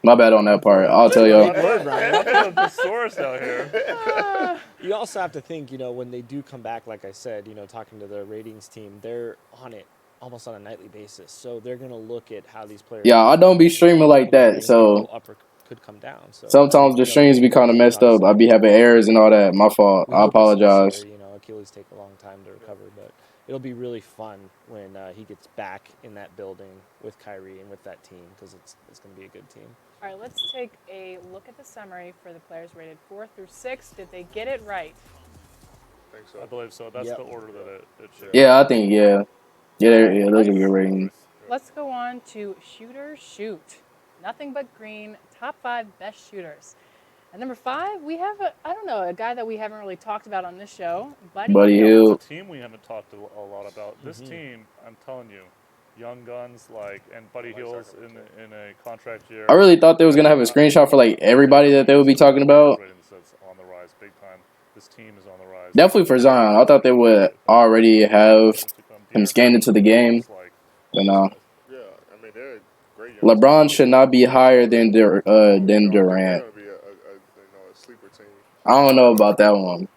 My bad on that part. I'll tell y'all. The source out here. You also have to think, when they do come back, like I said, talking to the ratings team, they're on it almost on a nightly basis. So they're going to look at how these players. Yeah, I don't be streaming like that, Ratings so could go up or could come down. So sometimes the streams be kind of messed up. I be having errors and all that. My fault. we I hope it's apologize. this year, Achilles take a long time to recover, but it'll be really fun when he gets back in that building with Kyrie and with that team because it's going to be a good team. All right, let's take a look at the summary for the players rated 4 through 6. Did they get it right? I think so. I believe so. That's Yep. the order that it should. Yeah, I think yeah, those are good ratings. Let's go on to Shooter Shoot. Nothing but green, top 5 best shooters. At number 5, we have a guy that we haven't really talked about on this show, Buddy Hield. Hield. It's a team we haven't talked a lot about. This team, I'm telling you, young guns and Buddy Hield's in a contract year. I really thought they was gonna have a screenshot for like everybody that they would be talking about. That's on the rise, big time. This team is on the rise. Definitely for Zion. I thought they would already have him scanned into the game. But no. Yeah, I mean they're great. LeBron should not be higher than Durant. They're gonna be a sleeper team. I don't know about that one.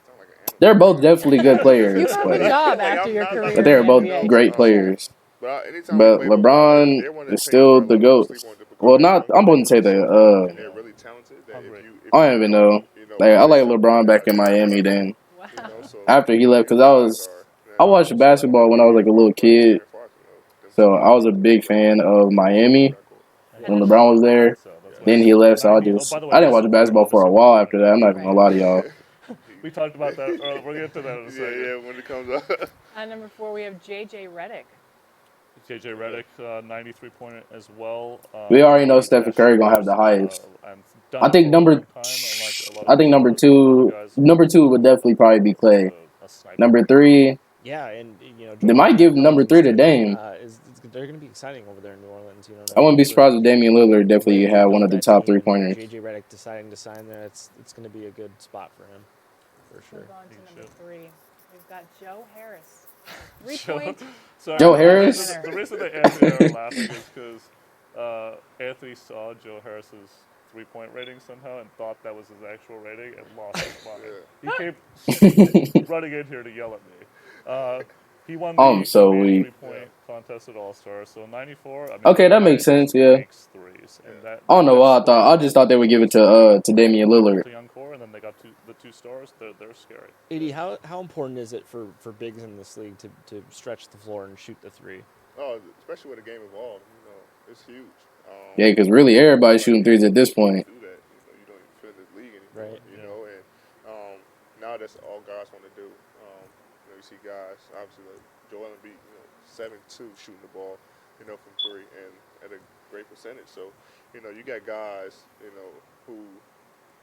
Sound like an They're both definitely good players, You have a but job after your career. they're in both the NBA. great players. But anytime But we play LeBron they're one of is the still teams the where GOAT. sleep on the Well, not. I wouldn't say and the. they're really talented. That if I don't even know. you know, Like I like LeBron back in Miami. Then Wow. so after he left, because I watched basketball when I was like a little kid, so I was a big fan of Miami when LeBron was there. Then he left, so I didn't watch basketball for a while after that. I'm not even gonna lie to y'all. We talked about that. We're going to get to that in a second. Yeah, when it comes up. At number 4, we have J.J. Redick. JJ Redick, 93-pointer as well. We already know Stephen Curry gonna have the highest. I think number 2 would definitely probably be Clay. Number 3, Yeah, and they might give number 3 to Dame. They're going to be exciting over there in New Orleans. I wouldn't be surprised if Damian Lillard definitely had one of the top 3-pointers. JJ Redick deciding to sign there, it's going to be a good spot for him, for sure. Move on to number 3. We've got Joe Harris. 3-point. Sorry, Joe Harris? The reason that Anthony and I are laughing is because Anthony saw Joe Harris's 3-point rating somehow and thought that was his actual rating and lost his mind. He came running in here to yell at me. He won the so weak. 3-point contest at All-Star, so 94. I mean, Okay, that makes sense, yeah. makes threes, and that, I don't know why I thought. I just thought they would give it to Damian Lillard. the young core, and then they got the 2 stars. They're scary. AD, how important is it for bigs in this league to stretch the floor and shoot the 3? Oh, especially with the game evolved, it's huge. Yeah, because really everybody's shooting threes at this point. Do that, you don't even fit in this league anymore. Right. You know, and now that's all guys want to do. You see guys, obviously like Joel Embiid, 7-2 shooting the ball, from 3 and at a great percentage. So, you got guys, who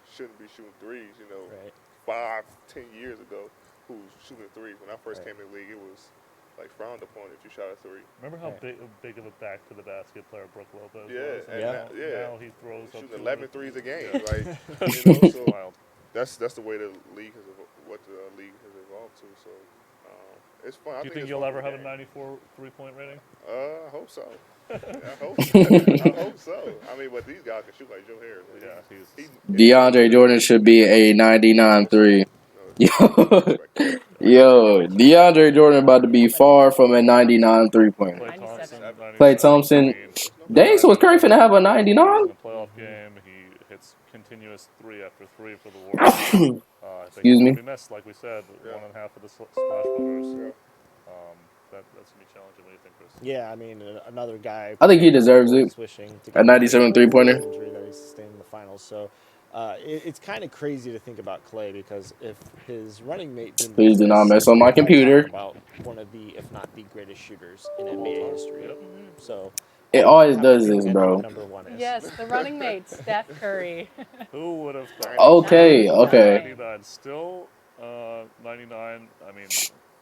shouldn't be shooting threes, Right. 5-10 years ago, who's shooting threes. When I first came in the league, it was like frowned upon if you shot a 3. Remember how big of a back to the basket player Brooke Lopez Yeah, was? and Now he throws up shooting 200 11 threes a game. Yeah. Like, so Wild. that's the way the league has evolved to. So it's fun. Do you think you'll ever have a 94 3-point rating? I hope so. I hope so. I mean, but these guys can shoot like Joe Harris. Yeah, DeAndre Jordan should be a 99-3. Yo, DeAndre Jordan about to be far from a 99 3-pointer. Klay Thompson. 97. Klay Thompson. Dang, so was Curry finna have a 99? In the playoff game, he hits continuous 3 after 3 for the Warriors. Excuse me? We missed, like we said, 1.5 of the splash voters. That's gonna be challenging. What do you think, Chris? Yeah, I mean, another guy. I think he deserves it. Swishing to A 97 3-pointer. Injury that he sustained in the finals. So it's kind of crazy to think about Klay because if his running mate didn't Please do not mess on my computer. About one of the, if not the greatest shooters in NBA history. So It always does this, bro. Number 1 is. Yes, the running mate, Steph Curry. Who would have thought? Okay. 99, still 99. I mean,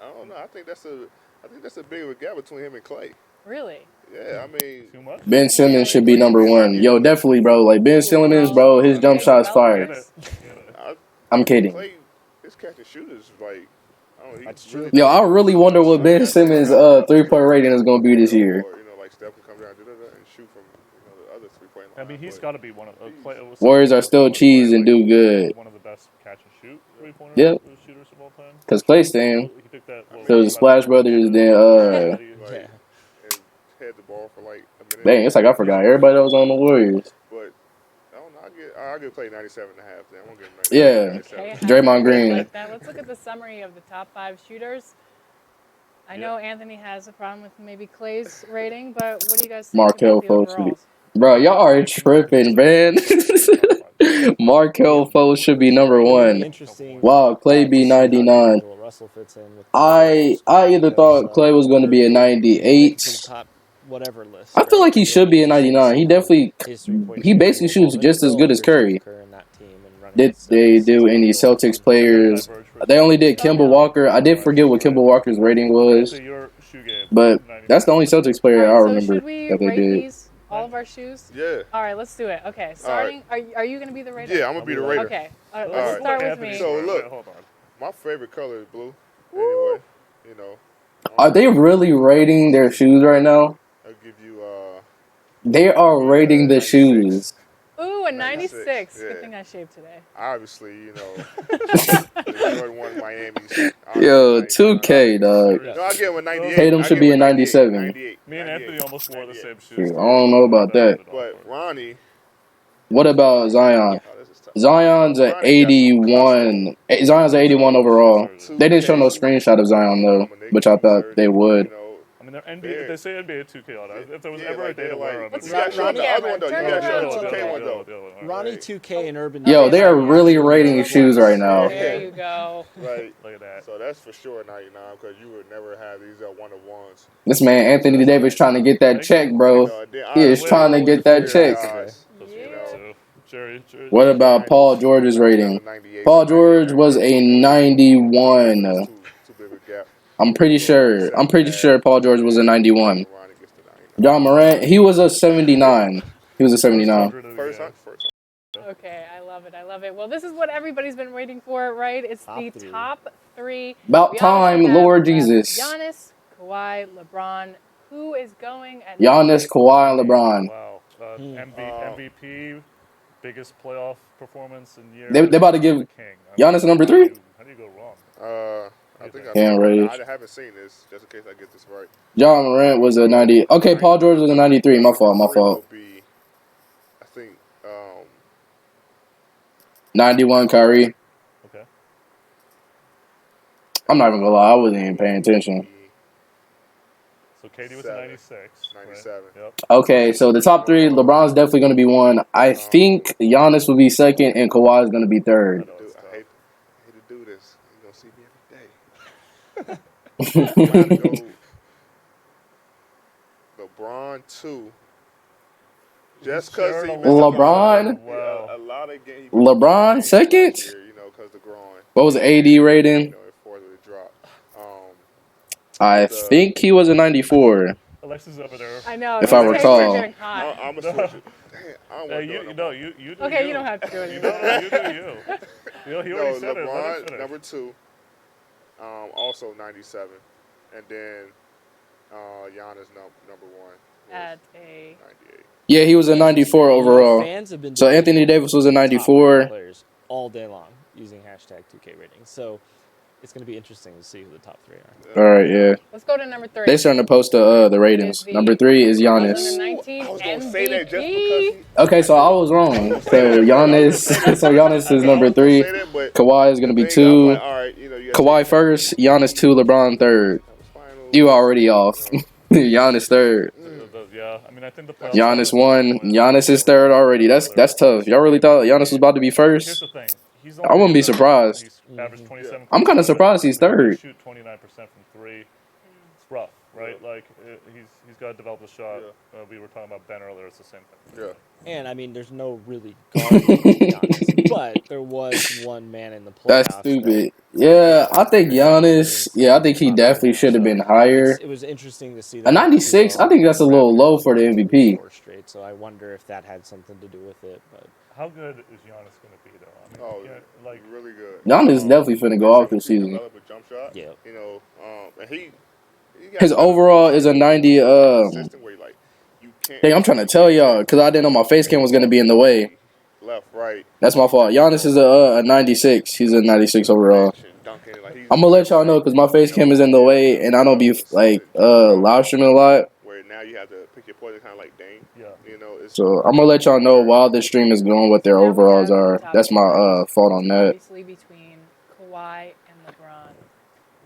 I don't know. I think that's a big of a gap between him and Klay. Really? Yeah, I mean, too much. Ben Simmons should be number 1. Yo, definitely, bro. Like, Ben Simmons, bro, his jump shot's fire. I'm kidding. Klay, his catch and shooters like, I don't know. That's true. Yo, I really wonder what Ben Simmons' 3-point rating is going to be this year. Or, like Steph can come down and shoot from the other 3-point line. I mean, he's got to be one of Warriors are still cheese and do good. One of the best catch and shoot 3-pointer Yep. shooters of all time. Because Clay staying. He took that. So the Splash Brothers, then, and had the ball for like a minute. dang, it's like I forgot everybody that was on the Warriors. But I don't know. I'll give Klay 97 and a half. Then I won't give him 97. Okay, Draymond Green. like that. Let's look at the summary of the top 5 shooters. I know Anthony has a problem with maybe Clay's rating, but what do you guys think Markelle about the Fultz. overalls? Bro, y'all are tripping, man. Markelle Fultz should be number 1. Interesting. Wow, Clay be 99. Russell fits in with I either thought Clay was going to be a 98. top whatever list. I feel right? like he should be a 99. He definitely, His three-point he basically shooting shoots just as good as Curry. Curry in that team and running Did they do any Celtics players? Diverge for They only did Oh, Kemba no. Walker. I did forget what Kemba Walker's rating was, So your shoe game. but that's the only Celtics player I All right, so remember should we that they rate did. these, all of our shoes? Yeah. All right, let's do it. Okay, starting. Are you going to be the rater? Yeah, I'm gonna be the Raider. Okay, all right, All let's right. start with me. So, look. Hold on. My favorite color is blue. Anyway, you know. Are they really rating their shoes right now? I'll give you They are rating the 96. shoes. Ooh, a 96, 96. yeah. Good thing I shaved today. obviously, you know, the Jordan 1 Miami's. Yo, 2K, dog. No, I give him a 98. Tatum I should give be him a 97. 98. Me and 98. Anthony almost wore the same shoes. Shoot, I don't know about that. But Ronnie, What about Zion? oh, this is tough. Zion's an 81. Zion's an 81 overall. They didn't show no screenshot of Zion though, which I thought they would. You know, I mean, they're NBA. They say NBA 2K on it. If there was yeah, ever like a day to they're wear like- them, You gotta show the other one though. You Turn gotta show around. the 2K one though. Ronnie 2K and Urban. Yo, they are really rating shoes right now. There you go. Right. Look at that. So that's for sure 99 because you would never have these one-of-ones. This man Anthony Davis trying to get that check, You bro. know, then He is I trying to get that check. guys, Those you are know, too. Jerry. What about Paul George's rating? 98. Paul George was a 91. Too big a gap. I'm pretty sure Paul George was a 91. Ronnie gets the 99. John Morant, he was a 79. He was a 79. First. Okay, I love it. I love it. Well, this is what everybody's been waiting for, right? It's Top the three. top three. About We time, also have Lord Jesus. Giannis, Kawhi, LeBron. Who is going at Giannis, Kawhi, and LeBron. Wow. MVP, biggest playoff performance in years. They about to give King. Giannis number 3? How do you go wrong? I think Can't rate. I haven't seen this, just in case I get this right. John Morant was a 90. Okay, Paul George was a 93. My fault. Three will be, I think, 91, Kyrie. Okay. I'm not even gonna lie. I wasn't even paying attention. So KD was 7. a 96. 97. Right? Yep. Okay, so the top 3, LeBron's definitely gonna be 1. I think Giannis will be 2nd, and Kawhi is gonna be 3rd. Dude, I hate to do this. You're going to see me every day. I'm gonna go LeBron 2. Just because Sure, he missed LeBron? a lot of games. LeBron 2nd? You know, because the groin. What was AD You rating? know, it forced it to drop. I think he was a 94. Alexis over there. I know. If these I tapes recall. are getting hot. I'm going to switch it. Damn, I don't want to do it. No, you do Okay, you. you don't have to do it No, anymore. you do you. You know, he No, already said it. Let him LeBron, finish. number 2. Also 97. And then Giannis, number 1. At a 98. Yeah, he was a 94 overall. Fans have been So doing Anthony Davis was a top 94. players all day long using hashtag 2K ratings. So it's going to be interesting to see who the top 3 are. All right, yeah. Let's go to number 3. They starting to post the ratings. Number 3 is Giannis. 2019 I was going to say that just MVP. because Okay, so I was wrong. So Giannis is number 3. Kawhi is gonna be 2. All right, you know, you Kawhi first. Giannis 2. LeBron 3rd. You already off. Giannis 3rd. Yeah, I mean, I think the playoffs. Giannis 1. Giannis is 3rd already. That's tough. Y'all really thought Giannis was about to be Here's first? the thing. He's I wouldn't be surprised. He's averaged 27. I'm kind of surprised he's 3rd. Shoot 29% from 3. It's rough, right? Like he's got to develop a shot. We were talking about Ben earlier. It's the same thing. Yeah. And I mean, there's no really guard Giannis, but there was one man in the playoffs. That's stupid. Yeah, I think Giannis. Yeah, I think he definitely should have been higher. It was interesting to see A that. 96. I think that's a little low for the MVP. 4 straight, so I wonder if that had something to do with it. But How good is Giannis going to be, though? I mean, Oh, you can't, like, really good. Giannis definitely finna go off this season. Develop a jump shot. Yeah. You know, and he got His overall is a 90. consistent where like you can't. Hey, I'm trying to tell y'all because I didn't know my face cam was gonna be in the way. Left, right. That's my fault. Giannis is a 96. He's a 96 overall. Dunking, like I'm gonna let y'all know because my face cam is in the way and I don't be like live streaming a lot. Where now you have to pick your poison, kind of like Dame. yeah. You know, it's So I'm gonna let y'all know while this stream is going what their overalls are. That's my fault on that. Obviously between Kawhi and LeBron.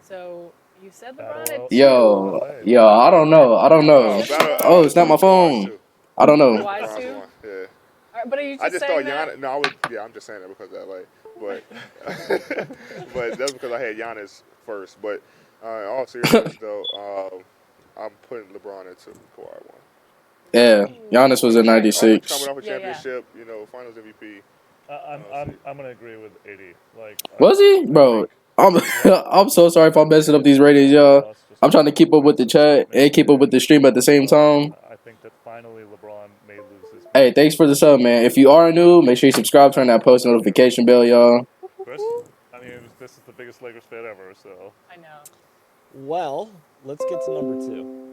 So you said LeBron at 2. Yo, I don't know. Oh, it's not my phone. I don't know. Kawhi Last 2? one, yeah. All right, but are you just, I just saying thought that? Giannis. No, I was. Yeah, I'm just saying that because of that. Like, but that's because I had Giannis first. But in all seriousness, though, I'm putting LeBron into Kawhi 1. Yeah, Giannis was a Coming 96. off a Yeah, yeah. championship, Finals MVP. I'm gonna agree with 80. Like, Was he, bro? I'm I'm so sorry if I'm messing up these ratings, y'all. I'm trying to keep up with the chat and keep up with the stream at the same time. I think that finally LeBron may lose his. Hey, thanks for the sub, man. If you are new, make sure you subscribe, turn that post notification bell, y'all. Chris, I mean, this is the biggest Lakers fan ever, so. I know. Well, let's get to number 2.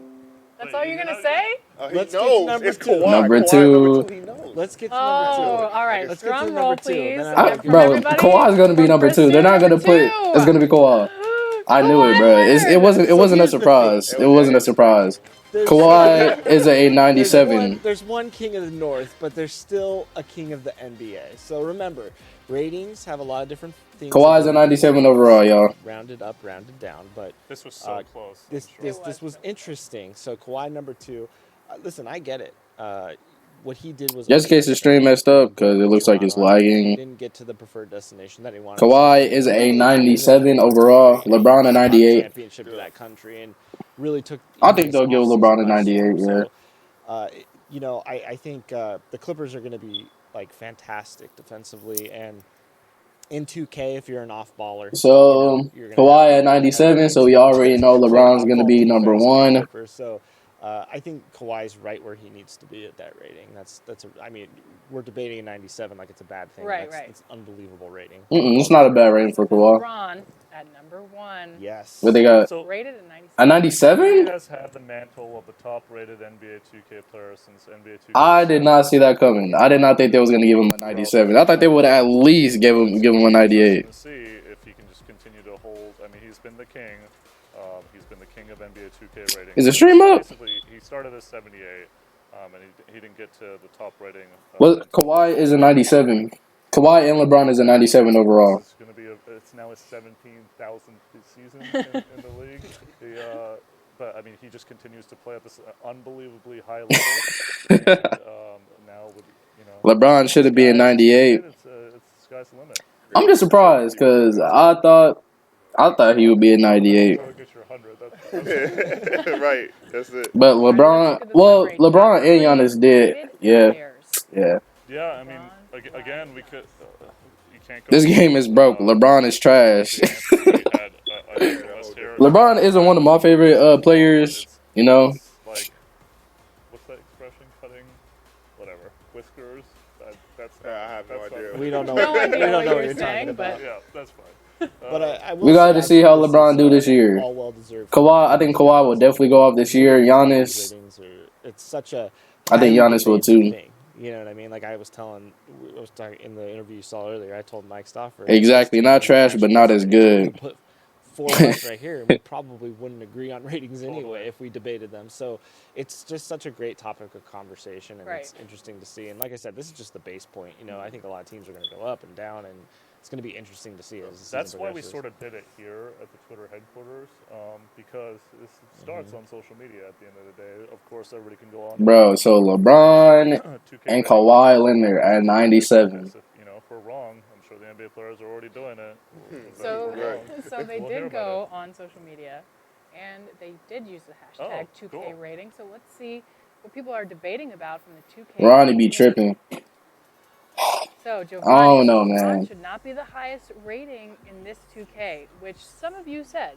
That's all you're gonna say? He Let's get to knows. number It's 2. Kawhi. Number Kawhi, 2. Number 2, he knows. Let's get to Oh, number 2. all right. Let's get to Drum number roll, 2, please. then I'm From Bro, everybody. Kawhi's gonna be From number 2. Chris They're not to gonna number put. It's 2. gonna be Kawhi. I knew it, bro. It wasn't So a here's the surprise. thing. It wasn't a surprise. There's- Kawhi is a 97. There's one king of the North, but there's still a king of the NBA. So remember, ratings have a lot of different things. Kawhi's a 97 overall, y'all. Rounded up, rounded down, but This was so close. I'm sure. this was interesting. So Kawhi number 2. Listen, I get it. What he did was Just in case the stream messed up, because it looks like it's He lagging. didn't get to the preferred destination that he wanted. Kawhi is a 97 overall. LeBron a 98. Championship to that country and really took. I think they'll give LeBron a 98. Yeah. So, I think the Clippers are going to be like fantastic defensively and in 2K if you're an off baller. So you're gonna Kawhi have- at 97. So we already know LeBron's gonna be number defense 1. Clippers. So I think Kawhi's right where he needs to be at that rating. I mean, we're debating a 97 like it's a bad thing. Right, That's, right. It's an unbelievable rating. It's not a bad rating for Kawhi. LeBron at number 1. Yes. But they got So Rated at 97. a he 97. has had the mantle of the top-rated NBA 2K player since NBA 2K. I did not see that coming. I did not think they was gonna give him a 97. I thought they would at least give him a 98. To see if he can just continue to hold. I mean, he's been the king. He's been the king of NBA 2K rating. Is the stream up? Basically, he started as 78, and he didn't get to the top rating. Well, Kawhi is a 97. Kawhi and LeBron is a 97 overall. It's going to be it's now his 17,000th season in the league. But I mean, he just continues to play at this unbelievably high level. And, now with LeBron should have been 98. It's sky's the limit. I'm just surprised because I thought he would be a 98. Go get your 100. That's Right. That's it. But LeBron and Giannis did. Yeah. yeah. I mean, again, we could. You can't go. This game is broke. LeBron is trash. LeBron isn't one of my favorite players. You know. Like, what's that expression? Cutting, whatever, whiskers. That's. I have no idea. We don't know. No idea we don't what know you're what you're saying, talking about. but- Yeah, that's fine. But I will We got to say, see I how think LeBron this do is, this year. All well deserved. I think Kawhi will definitely go off this year. Giannis, It's such a. I think Giannis will too. thing, you know what I mean? Like I was talking in the interview you saw earlier. I told Mike Stoffer. Exactly. Not trash, but not as good. Put 4 of us right here, and we probably wouldn't agree on ratings anyway if we debated them. So it's just such a great topic of conversation, and it's interesting to see. And like I said, this is just the base point. I think a lot of teams are going to go up and down, and it's going to be interesting to see as the season That's why we progresses. sort of did it here at the Twitter headquarters, because this starts on social media at the end of the day. Of course, everybody can go on. Bro, so LeBron 2K and Kawhi Leonard at 97. If we're wrong, I'm sure the NBA players are already doing it. So, Right. so they We'll hear did about go on social media, and they did use the hashtag 2K cool. rating. So let's see what people are debating about from the 2K. Ronnie be tripping. So Giovanni, I don't know, LeBron man. should not be the highest rating in this 2K, which some of you said.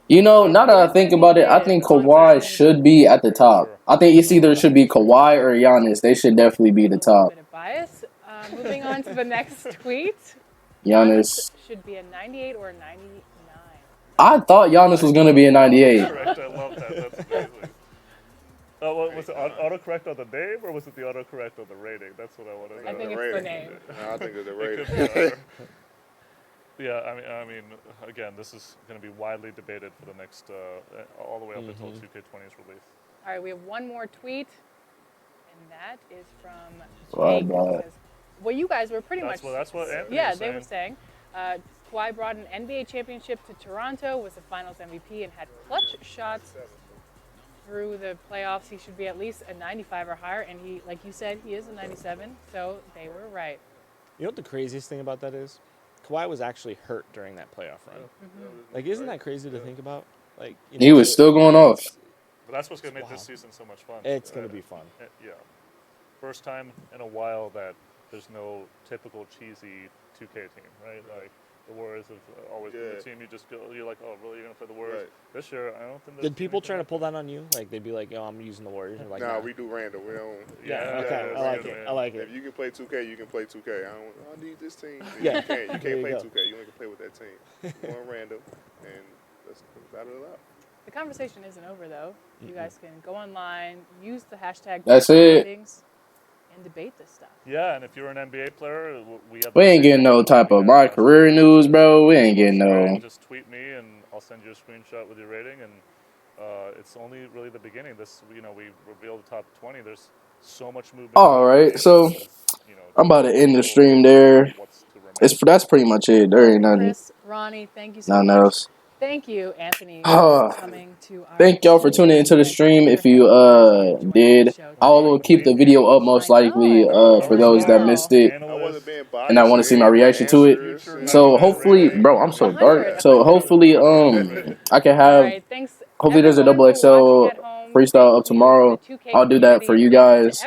Now that I think about it, I think Kawhi should be at the top. I think it's either should be Kawhi or Giannis. They should definitely be the A top. bit of bias. Moving on to the next tweet. Giannis. Should be a 98 or a 99. I thought Giannis was gonna be a 98. Correct. I love that. That's amazing. What was it autocorrect on the name, or was it the autocorrect on the rating? That's what I want to know. I think it's the name. No, I think it's the It could rating. be either. Yeah, I mean, again, this is going to be widely debated for the next, all the way up until 2K20 is released. All right, we have one more tweet, and that is from Wow, Jake. bro. It says, well, you guys were pretty much. That's what Anthony Yeah, was they saying. were saying. Kawhi brought an NBA championship to Toronto, was the Finals MVP, and had clutch shots through the playoffs. He should be at least a 95 or higher, and he, like you said, he is a 97. So they were right. You know what the craziest thing about that is? Kawhi was actually hurt during that playoff run. Like, isn't that crazy to think about? Like, He was still going off. But that's what's gonna make Wow. this season so much fun. It's gonna be fun. Yeah. First time in a while that there's no typical cheesy 2K team, right? Like the Warriors have always been the team you just go. You're like, oh, really? You're gonna play the Warriors this year? I don't think. Did people try to pull that on you? Like they'd be like, "Yo, I'm using the Warriors." You're like, Nah, we do random. We don't. Yeah. Okay. I like it. I like it. If you can play 2K, you can play 2K. I need this team. Yeah. You can't There play you go. 2K. You only can play with that team. Going random, and let's battle it out. The conversation isn't over, though. You guys can go online, use the hashtag That's it. ratings, and debate this stuff. Yeah, and if you're an NBA player, we have. We ain't getting no type of my career news, bro. We ain't getting no. Just tweet me, and I'll send you a screenshot with your rating. And it's only really the beginning. This, we revealed the top 20. There's so much movement. All right, so I'm about to end the stream there. That's pretty much it. There ain't nothing. Chris, Ronnie, thank you so much. Else. Thank you, Anthony, for coming to our Thank y'all for tuning into the stream. If you did, I will keep the video up most likely for those that missed it and I want to see my reaction to it. So hopefully, bro, I'm so dark. So hopefully, I can have. Hopefully, there's a double XL freestyle up tomorrow. I'll do that for you guys.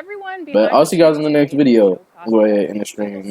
But I'll see you guys in the next video. Go ahead in the stream.